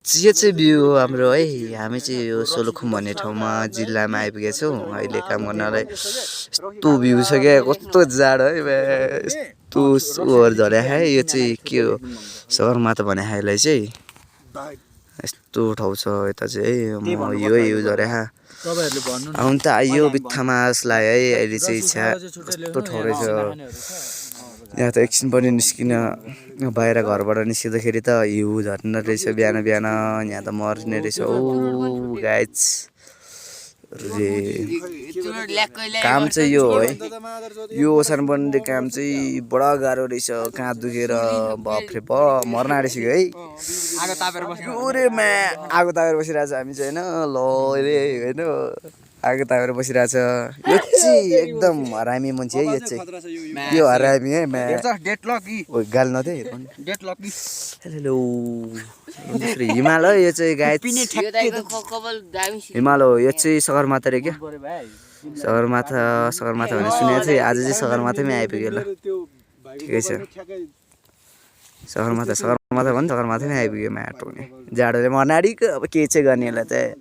यो चाहिँ भ्यू हो हाम्रो है। हामी चाहिँ यो सोलुखुम भन्ने ठाउँमा जिल्लामा आइपुगेका छौँ अहिले काम गर्नलाई। यस्तो भ्यू छ क्या, कस्तो जाडो है बे, यस्तो ओभर झर्या है। यो चाहिँ के हो, सगरमाथा भने यसलाई चाहिँ। यस्तो ठाउँ छ यता चाहिँ है। म यो झर्या आउनु त आइयो बित्थामा जसलाई है। अहिले चाहिँ छ्या कस्तो ठाउँ रहेछ यहाँ त। एकछिन पनि निस्किन बाहिर घरबाट निस्किँदाखेरि त हिउँ झर्ने रहेछ बिहान बिहान। यहाँ त मर्ने रहेछ। ओ गाइज रे काम चाहिँ यो हो है। यो ओछ्यान बन्ने काम चाहिँ बडा गाह्रो रहेछ। कहाँ दुखेर बाफ्रे ब मर्न आँटिसक्यो है। आगो तापेर बसिरहेछ हामी चाहिँ होइन। ल रे होइन आगो तापेर बसिरहेछ। यो चाहिँ एकदम हरामी मान्छे है। यो चाहिँ यो हरामी है गाल नथे। हेलो हिमाल हो यो चाहिँ गाई। हिमाल हो यो चाहिँ सगरमाथा रे क्या। सगरमाथा भनेर सुनेको थिएँ। आज चाहिँ सगरमाथामै आइपुग्यो ल। ठिकै छ सगरमाथा भने सगरमाथामै आइपुग्यो माटो हुने। जाडोले मर्न आँटेको अब के चाहिँ गर्ने यसलाई चाहिँ।